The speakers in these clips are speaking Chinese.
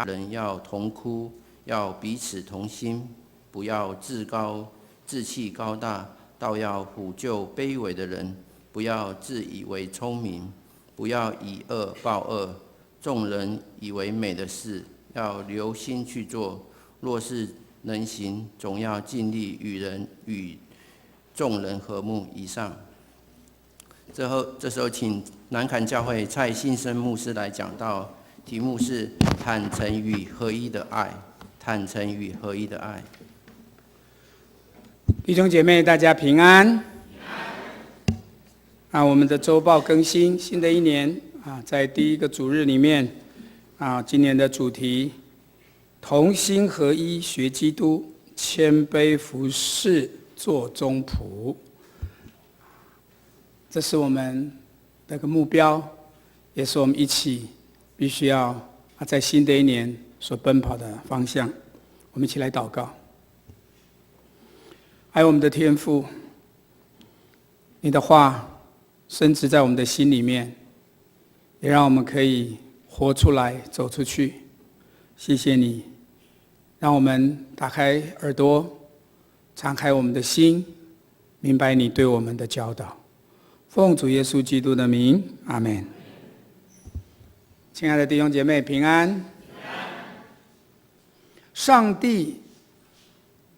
人要同哭，要彼此同心，不要自气高大，倒要抚救卑微的人；不要自以为聪明，不要以恶报恶。众人以为美的事，要留心去做。若是能行，总要尽力与众人和睦。以上。这时候，请南崁教会蔡信生牧师来讲道。题目是坦诚与合一的爱，坦诚与合一的爱。弟兄姐妹，大家平安。我们的周报更新，新的一年在第一个主日里面今年的主题同心合一学基督，谦卑服侍做宗仆。这是我们的个目标，也是我们一起必须要在新的一年所奔跑的方向。我们一起来祷告。爱我们的天父，你的话深植在我们的心里面，也让我们可以活出来，走出去。谢谢你，让我们打开耳朵，敞开我们的心，明白你对我们的教导。奉主耶稣基督的名，阿们。亲爱的弟兄姐妹，平安。上帝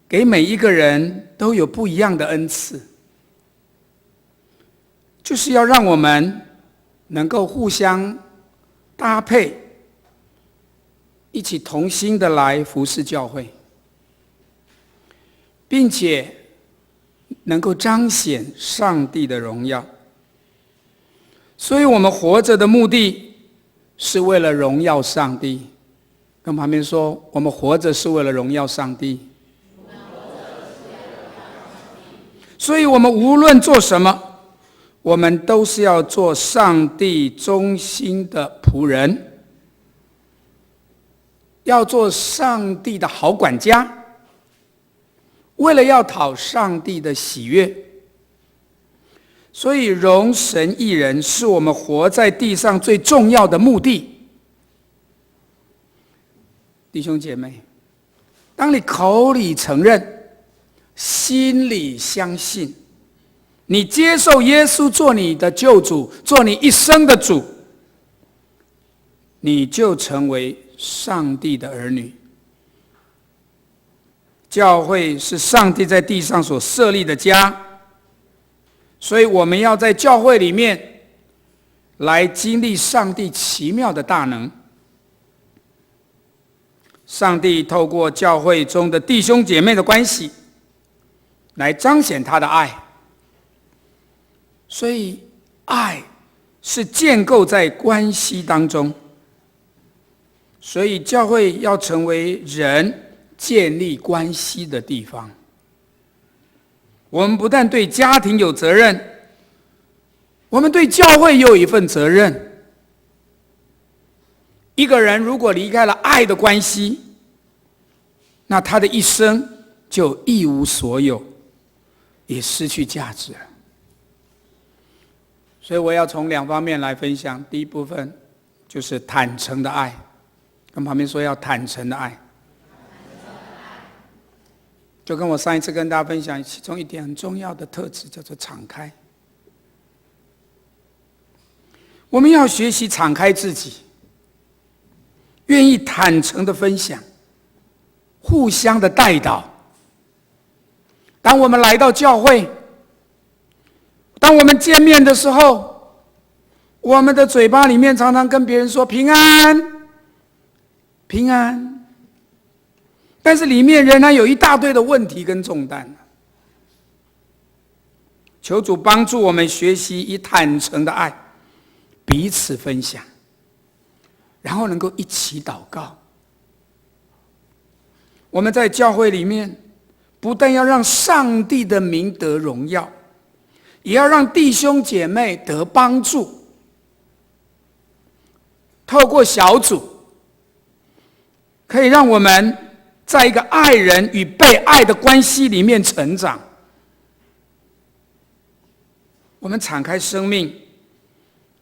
给每一个人都有不一样的恩赐，就是要让我们能够互相搭配，一起同心的来服侍教会，并且能够彰显上帝的荣耀。所以我们活着的目的是为了荣耀上帝。跟旁边说，我们活着是为了荣耀上帝。所以我们无论做什么，我们都是要做上帝忠心的仆人，要做上帝的好管家，为了要讨上帝的喜悦。所以荣神益人是我们活在地上最重要的目的。弟兄姐妹，当你口里承认，心里相信，你接受耶稣做你的救主，做你一生的主，你就成为上帝的儿女。教会是上帝在地上所设立的家，所以我们要在教会里面来经历上帝奇妙的大能。上帝透过教会中的弟兄姐妹的关系来彰显他的爱，所以爱是建构在关系当中，所以教会要成为人建立关系的地方。我们不但对家庭有责任，我们对教会也有一份责任。一个人如果离开了爱的关系，那他的一生就一无所有，也失去价值了。所以我要从两方面来分享。第一部分就是坦诚的爱，跟旁边说要坦诚的爱。就跟我上一次跟大家分享，其中一点很重要的特质叫做敞开。我们要学习敞开自己，愿意坦诚的分享，互相的代祷。当我们来到教会，当我们见面的时候，我们的嘴巴里面常常跟别人说平安平安，但是里面仍然有一大堆的问题跟重担。求主帮助我们学习以坦诚的爱彼此分享，然后能够一起祷告。我们在教会里面不但要让上帝的名得荣耀，也要让弟兄姐妹得帮助。透过小组，可以让我们在一个爱人与被爱的关系里面成长。我们敞开生命，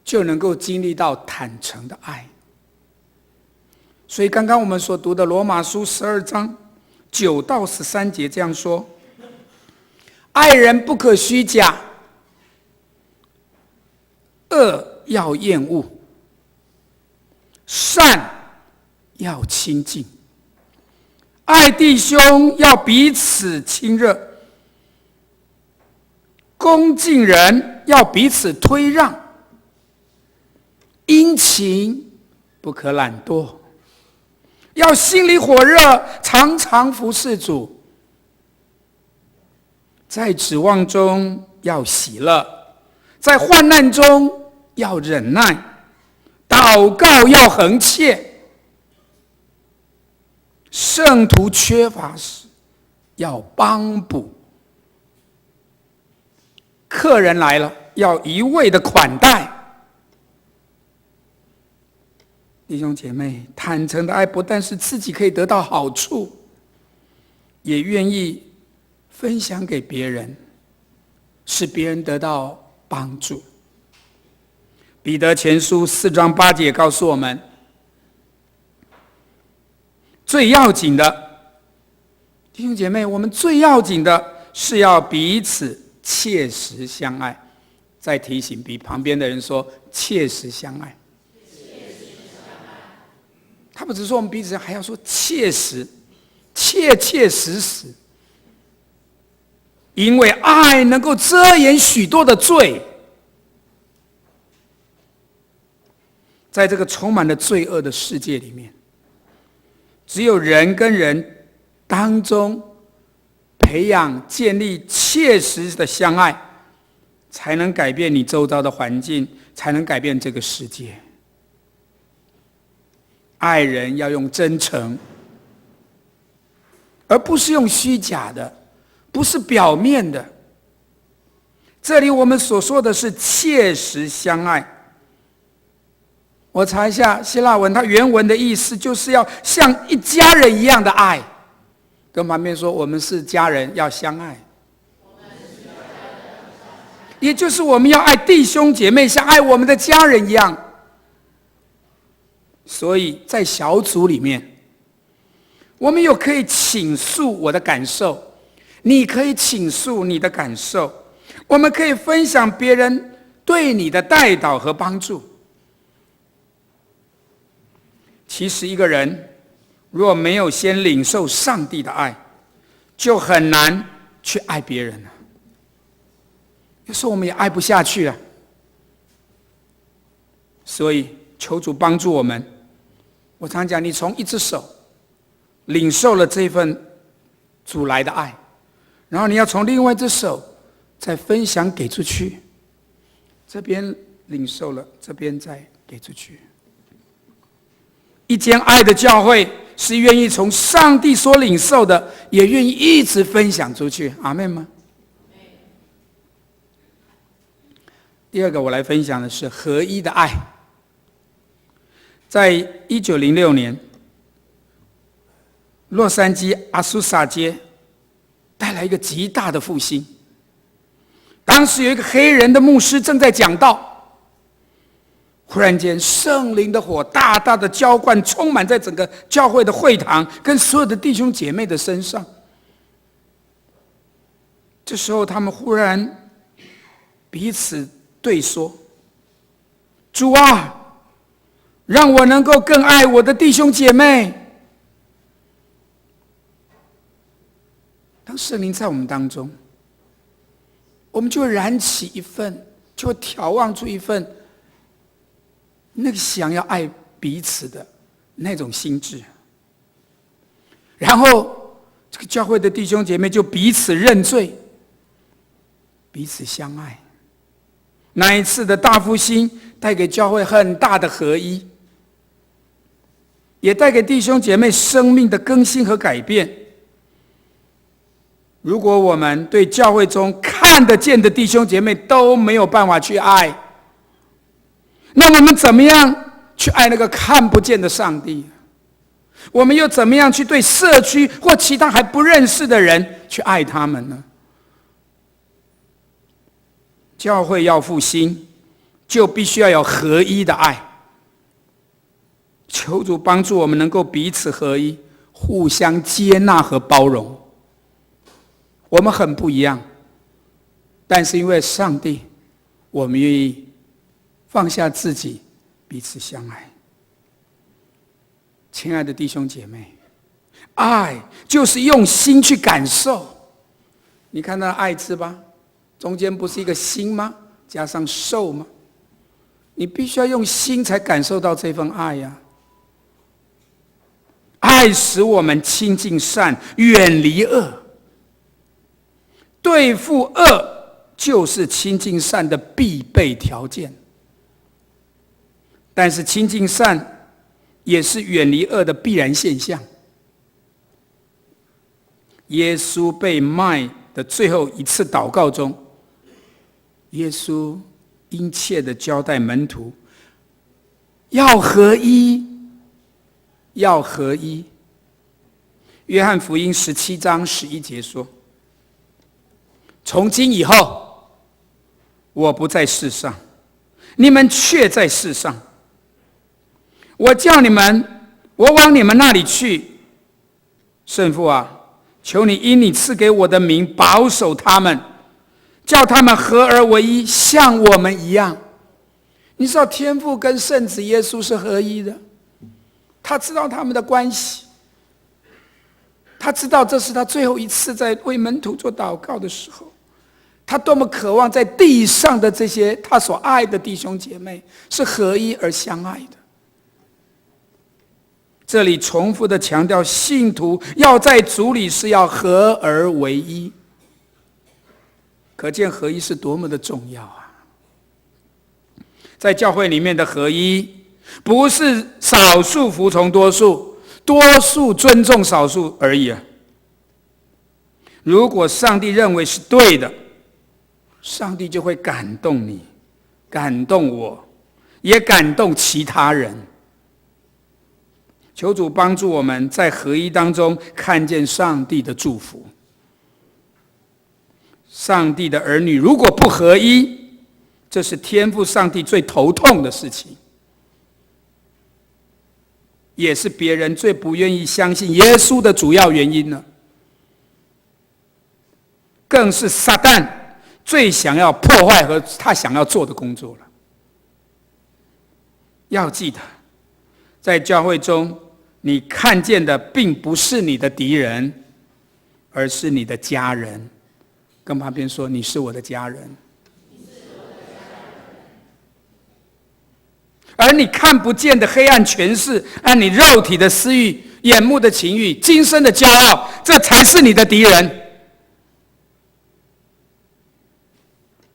就能够经历到坦诚的爱。所以刚刚我们所读的罗马书12章9到13节这样说：爱人不可虚假，恶要厌恶，善要亲近，爱弟兄要彼此亲热，恭敬人要彼此推让，殷勤不可懒惰，要心里火热，常常服侍主，在指望中要喜乐，在患难中要忍耐，祷告要恒切，圣徒缺乏时要帮补，客人来了要一味的款待。弟兄姐妹，坦诚的爱不但是自己可以得到好处，也愿意分享给别人，使别人得到帮助。彼得前书4章8节告诉我们，最要紧的，弟兄姐妹，我们最要紧的是要彼此切实相爱。再提醒比旁边的人说，切实相爱。他不只说我们彼此，还要说切实，切切实实。因为爱能够遮掩许多的罪。在这个充满了罪恶的世界里面，只有人跟人当中培养建立切实的相爱，才能改变你周遭的环境，才能改变这个世界。爱人要用真诚，而不是用虚假的，不是表面的。这里我们所说的是切实相爱。我查一下希腊文，它原文的意思就是要像一家人一样的爱。跟旁边说，我们是家人，要相爱。也就是我们要爱弟兄姐妹，像爱我们的家人一样。所以在小组里面，我们有可以倾诉我的感受，你可以倾诉你的感受，我们可以分享别人对你的代祷和帮助。其实一个人若没有先领受上帝的爱，就很难去爱别人了。有时候我们也爱不下去了，所以求主帮助我们。我常讲，你从一只手领受了这份主来的爱，然后你要从另外一只手再分享给出去，这边领受了，这边再给出去。一间爱的教会是愿意从上帝所领受的，也愿意一直分享出去。阿们吗？第二个我来分享的是合一的爱。在1906年，洛杉矶阿苏萨街带来一个极大的复兴。当时有一个黑人的牧师正在讲道，忽然间圣灵的火大大的浇灌，充满在整个教会的会堂跟所有的弟兄姐妹的身上。这时候他们忽然彼此对说，主啊，让我能够更爱我的弟兄姐妹。当圣灵在我们当中，我们就会燃起一份，就会眺望出一份那个想要爱彼此的那种心智。然后这个教会的弟兄姐妹就彼此认罪，彼此相爱。那一次的大复兴带给教会很大的合一，也带给弟兄姐妹生命的更新和改变。如果我们对教会中看得见的弟兄姐妹都没有办法去爱，那我们怎么样去爱那个看不见的上帝？我们又怎么样去对社区或其他还不认识的人去爱他们呢？教会要复兴，就必须要有合一的爱。求主帮助我们能够彼此合一，互相接纳和包容。我们很不一样，但是因为上帝，我们愿意放下自己，彼此相爱。亲爱的弟兄姐妹，爱就是用心去感受。你看到爱字吧，中间不是一个心吗？加上受吗？你必须要用心才感受到这份爱呀。爱使我们亲近善，远离恶。对付恶就是亲近善的必备条件。但是亲近善也是远离恶的必然现象。耶稣被卖的最后一次祷告中，耶稣殷切地交代门徒要合一，要合一。约翰福音17章11节说：从今以后，我不在世上，你们却在世上。我叫你们，我往你们那里去。圣父啊，求你因你赐给我的名保守他们，叫他们合而为一，像我们一样。你知道天父跟圣子耶稣是合一的，他知道他们的关系，他知道这是他最后一次在为门徒做祷告的时候，他多么渴望在地上的这些他所爱的弟兄姐妹是合一而相爱的。这里重复的强调，信徒要在主里是要合而为一，可见合一是多么的重要啊！在教会里面的合一，不是少数服从多数，多数尊重少数而已啊。如果上帝认为是对的，上帝就会感动你，感动我，也感动其他人。求主帮助我们在合一当中看见上帝的祝福。上帝的儿女如果不合一，这是天父上帝最头痛的事情，也是别人最不愿意相信耶稣的主要原因了，更是撒旦最想要破坏和他想要做的工作了。要记得，在教会中，你看见的并不是你的敌人，而是你的家人。跟旁边说，你是我的家人。而你看不见的黑暗权势，按你肉体的私欲、眼目的情欲、今生的骄傲，这才是你的敌人。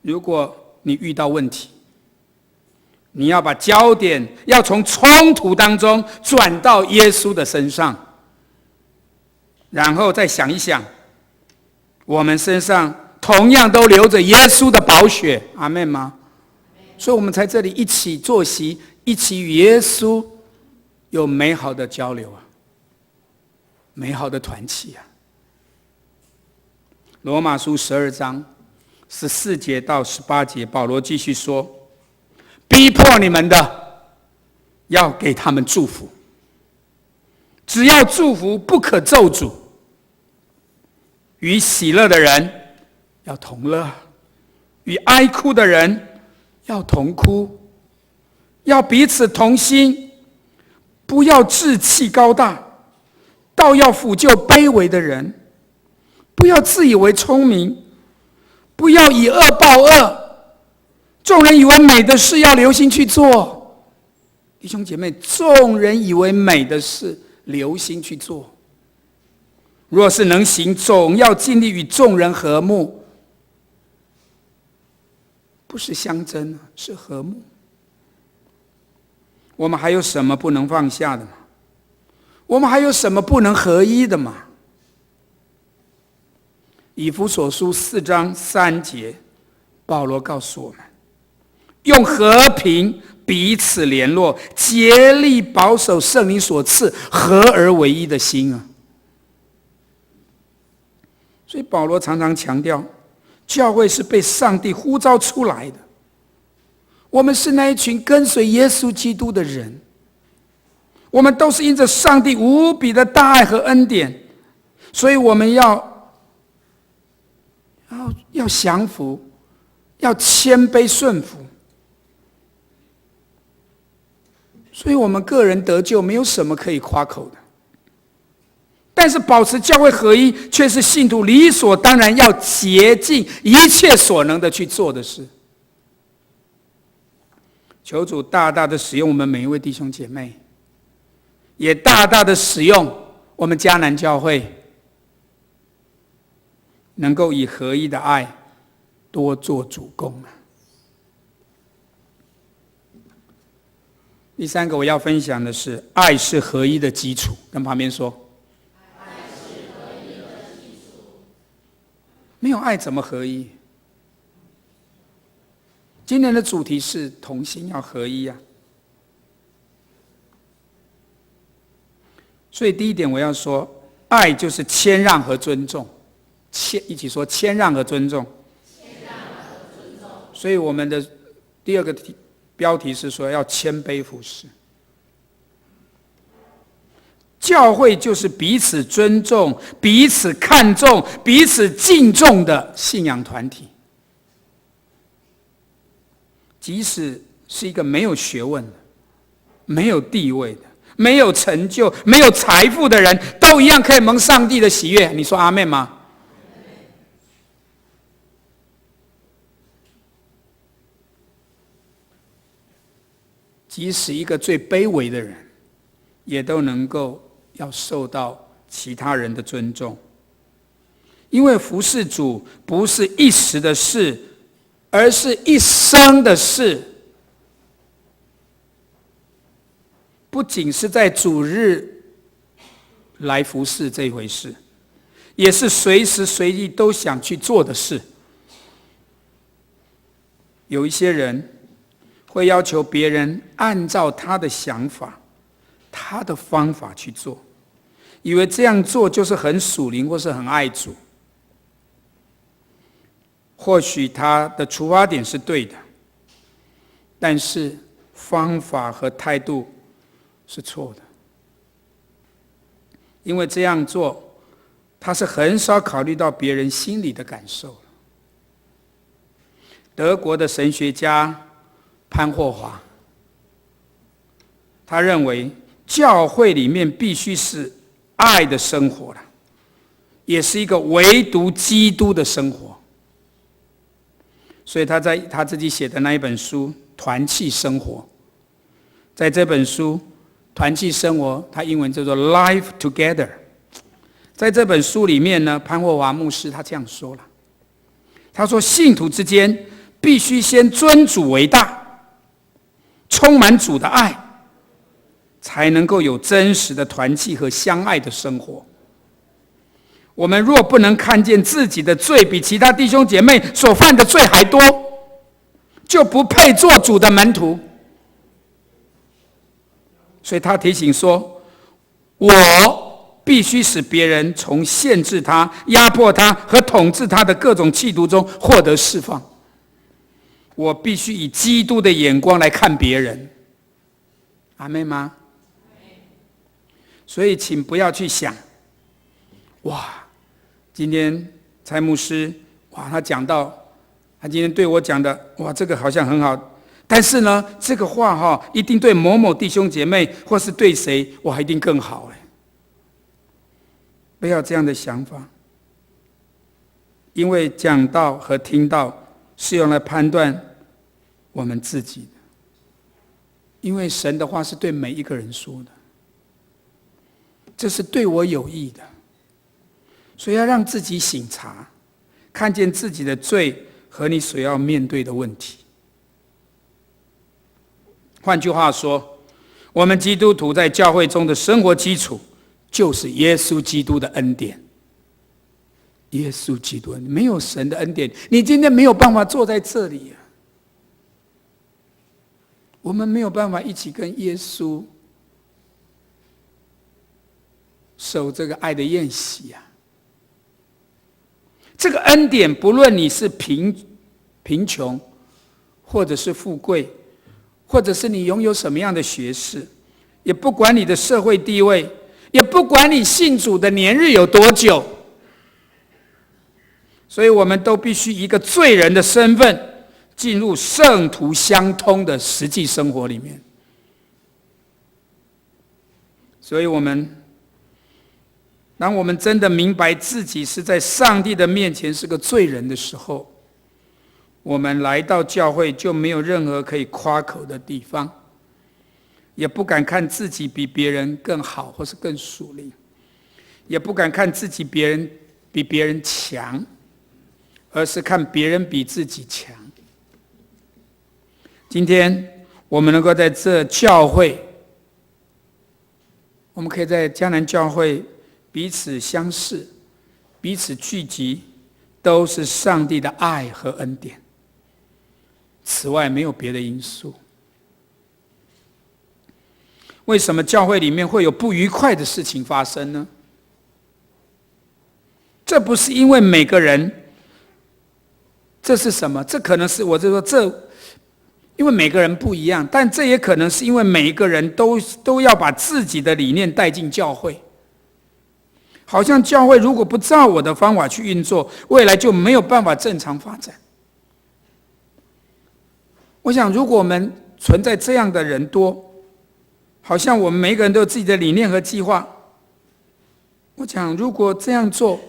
如果你遇到问题，你要把焦点要从冲突当中转到耶稣的身上，然后再想一想，我们身上同样都流着耶稣的宝血，阿们吗？所以我们在这里一起坐席，一起与耶稣有美好的交流啊，美好的团契啊。罗马书12章14节到18节，保罗继续说，逼迫你们的，要给他们祝福，只要祝福，不可咒诅。与喜乐的人要同乐，与哀哭的人要同哭，要彼此同心，不要志气高大，倒要抚救卑微的人，不要自以为聪明，不要以恶报恶。众人以为美的事要留心去做，弟兄姐妹，众人以为美的事留心去做。若是能行，总要尽力与众人和睦，不是相争，是和睦。我们还有什么不能放下的吗？我们还有什么不能合一的吗？以弗所书4章3节，保罗告诉我们，用和平彼此联络，竭力保守圣灵所赐合而为一的心啊。所以保罗常常强调，教会是被上帝呼召出来的，我们是那一群跟随耶稣基督的人，我们都是因着上帝无比的大爱和恩典，所以我们要降服，要谦卑顺服。所以我们个人得救没有什么可以夸口的，但是保持教会合一却是信徒理所当然要竭尽一切所能的去做的事。求主大大的使用我们每一位弟兄姐妹，也大大的使用我们迦南教会，能够以合一的爱多做主工。第三个我要分享的是，爱是合一的基础。跟旁边说，爱是合一的基础。没有爱怎么合一？今年的主题是同心要合一啊。所以第一点我要说，爱就是谦让和尊重。一起说谦让和尊重。所以我们的第二个标题是说要谦卑服侍。教会就是彼此尊重、彼此看重、彼此敬重的信仰团体。即使是一个没有学问的、没有地位的、没有成就、没有财富的人，都一样可以蒙上帝的喜悦。你说阿们吗？即使一个最卑微的人，也都能够要受到其他人的尊重。因为服侍主不是一时的事，而是一生的事。不仅是在主日来服侍这一回事，也是随时随地都想去做的事。有一些人会要求别人按照他的想法、他的方法去做，以为这样做就是很属灵或是很爱主。或许他的出发点是对的，但是方法和态度是错的。因为这样做，他是很少考虑到别人心里的感受。德国的神学家潘霍华，他认为教会里面必须是爱的生活了，也是一个唯独基督的生活。所以他在他自己写的那一本书《团契生活》，在这本书《团契生活》，它英文叫做 Life Together。在这本书里面呢，潘霍华牧师他这样说了，他说信徒之间必须先尊主为大，充满主的爱，才能够有真实的团契和相爱的生活。我们若不能看见自己的罪比其他弟兄姐妹所犯的罪还多，就不配做主的门徒。所以他提醒说，我必须使别人从限制他、压迫他和统治他的各种企图中获得释放。我必须以基督的眼光来看别人。阿们吗？所以请不要去想，哇，今天蔡牧师，哇，他讲到，他今天对我讲的，哇，这个好像很好，但是呢，这个话一定对某某弟兄姐妹或是对谁，哇，一定更好哎。不要这样的想法，因为讲道和听道是用来判断我们自己的，因为神的话是对每一个人说的，这是对我有益的。所以要让自己省察，看见自己的罪和你所要面对的问题。换句话说，我们基督徒在教会中的生活基础就是耶稣基督的恩典。耶稣基督，没有神的恩典，你今天没有办法坐在这里啊。我们没有办法一起跟耶稣守这个爱的宴席啊。这个恩典，不论你是贫穷，或者是富贵，或者是你拥有什么样的学识，也不管你的社会地位，也不管你信主的年日有多久，所以我们都必须以一个罪人的身份进入圣徒相通的实际生活里面。所以当我们真的明白自己是在上帝的面前是个罪人的时候，我们来到教会就没有任何可以夸口的地方，也不敢看自己比别人更好或是更属灵，也不敢看自己比别人强，而是看别人比自己强。今天我们能够在这教会，我们可以在迦南教会彼此相视，彼此聚集，都是上帝的爱和恩典。此外没有别的因素。为什么教会里面会有不愉快的事情发生呢？这不是因为每个人，这是什么？这可能是因为每个人不一样，但这也可能是因为每一个人都要把自己的理念带进教会。好像教会如果不照我的方法去运作，未来就没有办法正常发展。我想如果我们存在这样的人多，好像我们每一个人都有自己的理念和计划，我想如果这样做，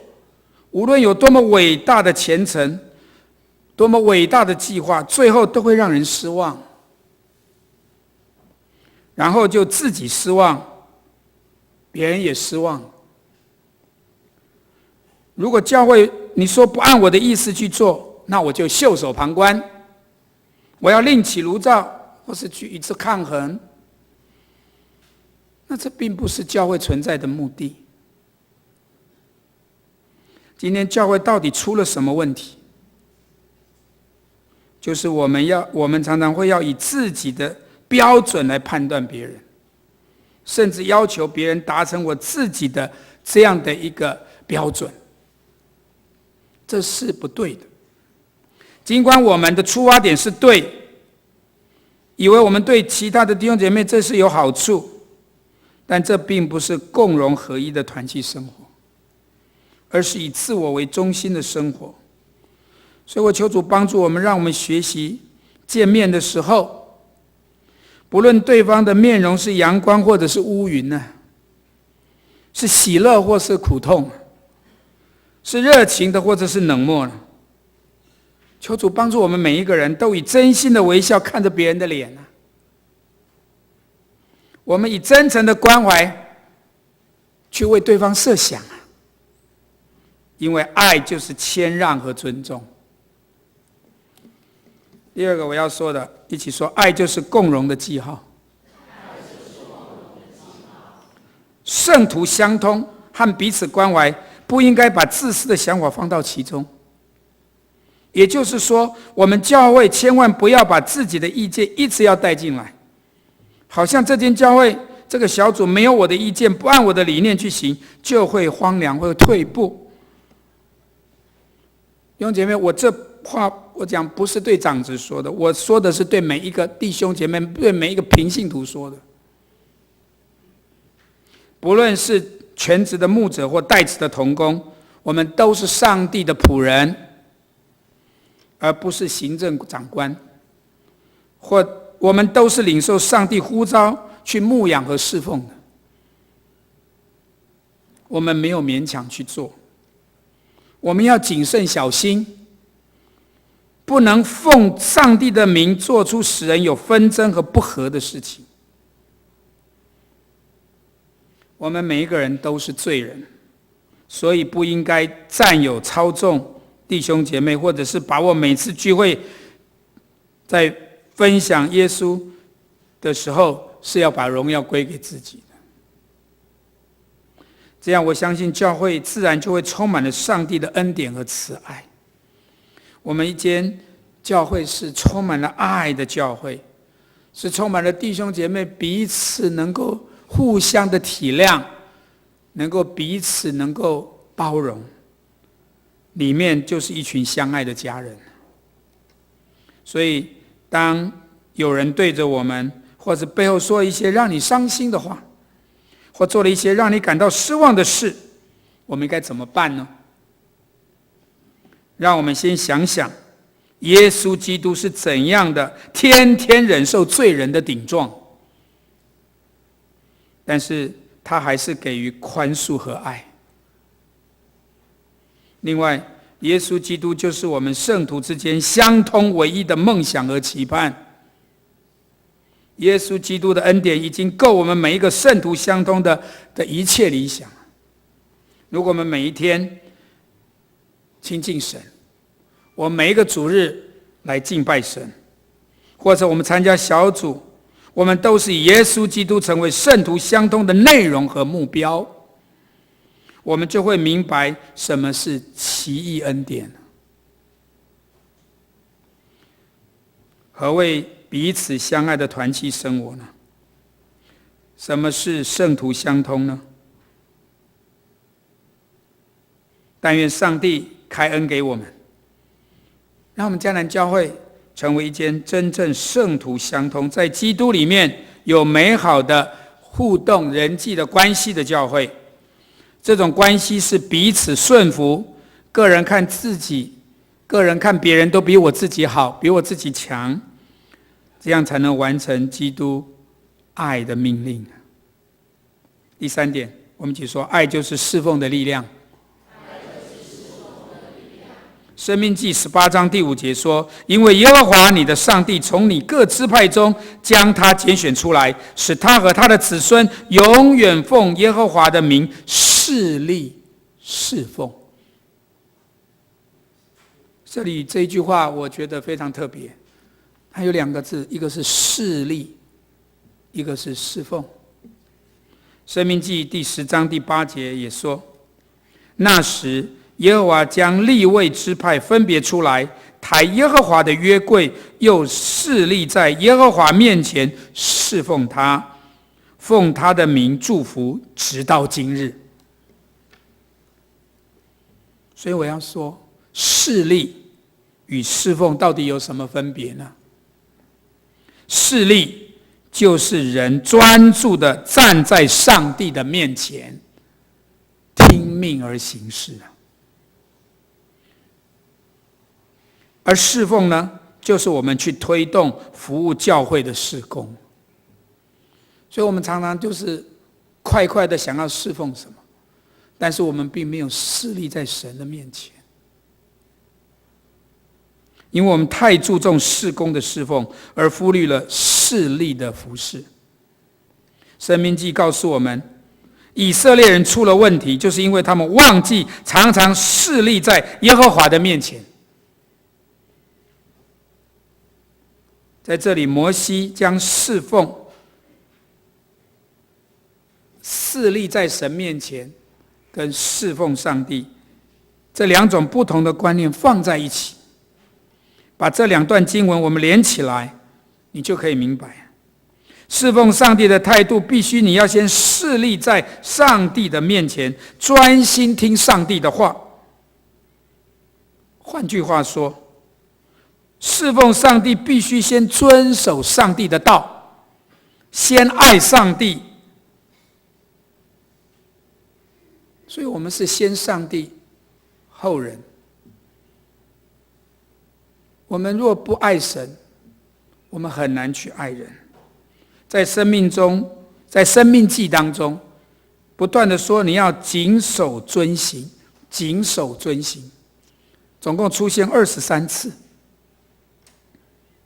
无论有多么伟大的前程，多么伟大的计划，最后都会让人失望，然后就自己失望，别人也失望。如果教会你说不按我的意思去做，那我就袖手旁观，我要另起炉灶，或是去与之抗衡。那这并不是教会存在的目的。今天教会到底出了什么问题？就是我们常常会要以自己的标准来判断别人，甚至要求别人达成我自己的这样的一个标准，这是不对的。尽管我们的出发点是对，以为我们对其他的弟兄姐妹这是有好处，但这并不是共融合一的团契生活，而是以自我为中心的生活。所以我求主帮助我们，让我们学习见面的时候，不论对方的面容是阳光或者是乌云呢，是喜乐或是苦痛，是热情的或者是冷漠呢，求主帮助我们每一个人都以真心的微笑看着别人的脸啊，我们以真诚的关怀去为对方设想啊，因为爱就是谦让和尊重。第二个我要说的，一起说，爱就是共荣的记号。圣徒相通和彼此关怀，不应该把自私的想法放到其中。也就是说，我们教会千万不要把自己的意见一直要带进来，好像这间教会这个小组没有我的意见，不按我的理念去行，就会荒凉，会退步。弟兄姐妹，我这话我讲不是对长子说的，我说的是对每一个弟兄姐妹，对每一个平信徒说的。不论是全职的牧者或代职的同工，我们都是上帝的仆人，而不是行政长官，或我们都是领受上帝呼召去牧养和侍奉的。我们没有勉强去做，我们要谨慎小心，不能奉上帝的名做出使人有纷争和不和的事情。我们每一个人都是罪人，所以不应该占有操纵弟兄姐妹，或者是把握每次聚会在分享耶稣的时候是要把荣耀归给自己的。这样我相信教会自然就会充满了上帝的恩典和慈爱。我们一间教会是充满了爱的教会，是充满了弟兄姐妹彼此能够互相的体谅，能够彼此能够包容，里面就是一群相爱的家人。所以当有人对着我们或者背后说一些让你伤心的话，或做了一些让你感到失望的事，我们该怎么办呢？让我们先想想耶稣基督是怎样的天天忍受罪人的顶撞，但是他还是给予宽恕和爱。另外，耶稣基督就是我们圣徒之间相通唯一的梦想和期盼。耶稣基督的恩典已经够我们每一个圣徒相通的一切理想。如果我们每一天亲近神，我们每一个主日来敬拜神，或者我们参加小组，我们都是以耶稣基督成为圣徒相通的内容和目标，我们就会明白什么是奇异恩典。何谓彼此相爱的团契生活呢？什么是圣徒相通呢？但愿上帝开恩给我们，让我们迦南教会成为一间真正圣徒相通，在基督里面有美好的互动人际的关系的教会。这种关系是彼此顺服，个人看自己，个人看别人都比我自己好，比我自己强，这样才能完成基督爱的命令。第三点，我们一起说，爱就是侍奉的力量。申命记18章第5节说，因为耶和华你的上帝从你各支派中将他拣选出来，使他和他的子孙永远奉耶和华的名侍立侍奉。这里这一句话我觉得非常特别，它有2个字，一个是侍立，一个是侍奉。申命记第10章第8节也说，那时耶和华将利未支派分别出来，抬耶和华的约柜，又侍立在耶和华面前侍奉他，奉他的名祝福，直到今日。所以我要说，侍立与侍奉到底有什么分别呢？侍立就是人专注的站在上帝的面前，听命而行事。而侍奉呢，就是我们去推动服务教会的事工。所以我们常常就是快快的想要侍奉什么，但是我们并没有侍立在神的面前，因为我们太注重事工的侍奉，而忽略了侍立的服事。申命记告诉我们，以色列人出了问题，就是因为他们忘记常常侍立在耶和华的面前。在这里，摩西将侍奉侍立在神面前跟侍奉上帝这2种不同的观念放在一起，把这2段经文我们连起来，你就可以明白，侍奉上帝的态度必须你要先侍立在上帝的面前，专心听上帝的话。换句话说，侍奉上帝必须先遵守上帝的道，先爱上帝。所以我们是先上帝后人。我们若不爱神，我们很难去爱人。在生命中，在生命记当中，不断的说你要谨守遵行，谨守遵行，总共出现23次。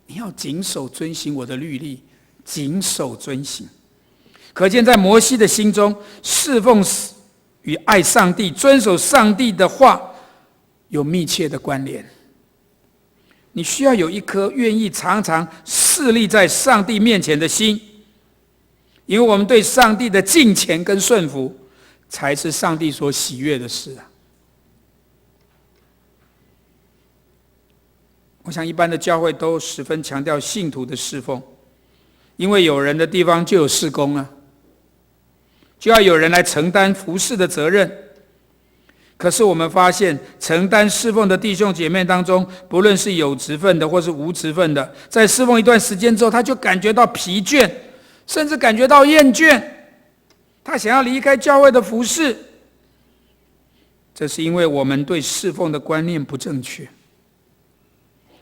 你要谨守遵行我的律例，谨守遵行。可见在摩西的心中，侍奉与爱上帝、遵守上帝的话有密切的关联。你需要有一颗愿意常常侍立在上帝面前的心，因为我们对上帝的敬虔跟顺服，才是上帝所喜悦的事啊。我想一般的教会都十分强调信徒的侍奉，因为有人的地方就有事工啊，就要有人来承担服事的责任。可是我们发现，承担侍奉的弟兄姐妹当中，不论是有职分的或是无职分的，在侍奉一段时间之后，他就感觉到疲倦，甚至感觉到厌倦，他想要离开教会的服事。这是因为我们对侍奉的观念不正确，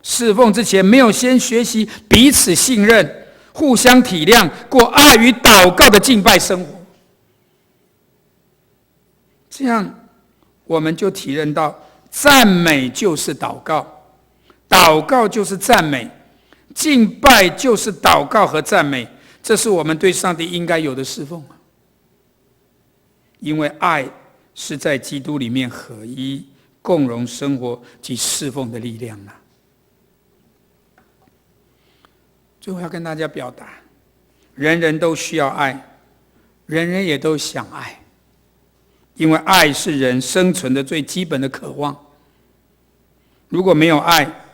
侍奉之前没有先学习彼此信任、互相体谅，过爱与祷告的敬拜生活。这样我们就体认到，赞美就是祷告，祷告就是赞美，敬拜就是祷告和赞美，这是我们对上帝应该有的侍奉。因为爱是在基督里面合一、共荣生活及侍奉的力量啊。最后要跟大家表达，人人都需要爱，人人也都想爱。因为爱是人生存的最基本的渴望。如果没有爱，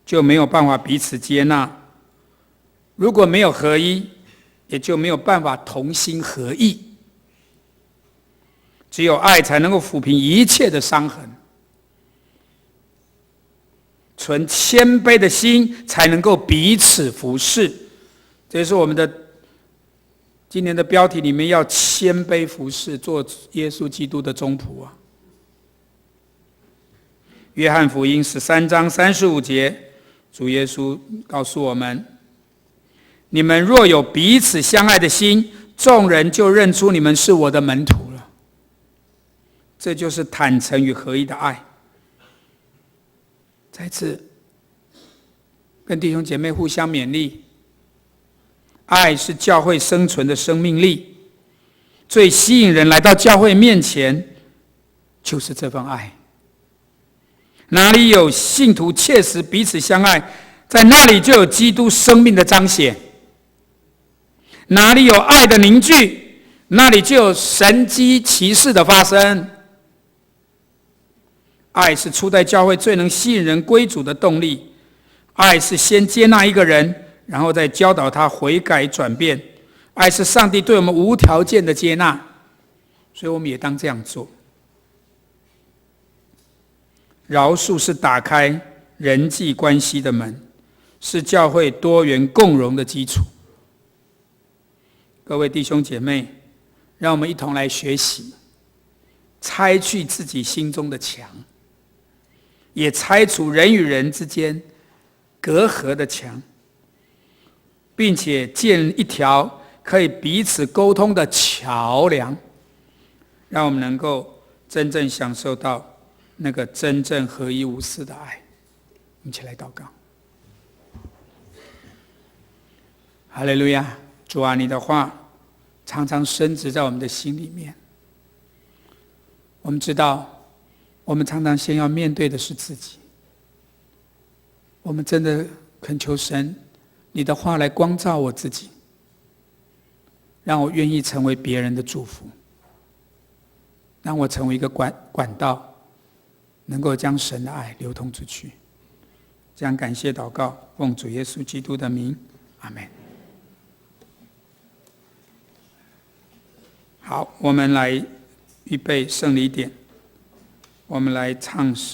就没有办法彼此接纳；如果没有合一，也就没有办法同心合意。只有爱才能够抚平一切的伤痕，存谦卑的心才能够彼此服侍。这也是我们的今年的标题里面要谦卑服侍，做耶稣基督的忠仆啊。约翰福音13章35节，主耶稣告诉我们：你们若有彼此相爱的心，众人就认出你们是我的门徒了。这就是坦诚与合一的爱。再次跟弟兄姐妹互相勉励，爱是教会生存的生命力，最吸引人来到教会面前就是这份爱。哪里有信徒切实彼此相爱，在那里就有基督生命的彰显。哪里有爱的凝聚，那里就有神迹奇事的发生。爱是初代教会最能吸引人归主的动力。爱是先接纳一个人，然后再教导他悔改转变。爱是上帝对我们无条件的接纳，所以我们也当这样做。饶恕是打开人际关系的门，是教会多元共荣的基础。各位弟兄姐妹，让我们一同来学习，拆去自己心中的墙，也拆除人与人之间隔阂的墙，并且建一条可以彼此沟通的桥梁，让我们能够真正享受到那个真正合一无私的爱。我们一起来祷告。哈利路亚！主啊，你的话常常深植在我们的心里面。我们知道，我们常常先要面对的是自己。我们真的恳求神，你的话来光照我自己，让我愿意成为别人的祝福，让我成为一个管道，能够将神的爱流通出去。这样感谢祷告，奉主耶稣基督的名，阿们。好，我们来预备圣礼点，我们来唱圣。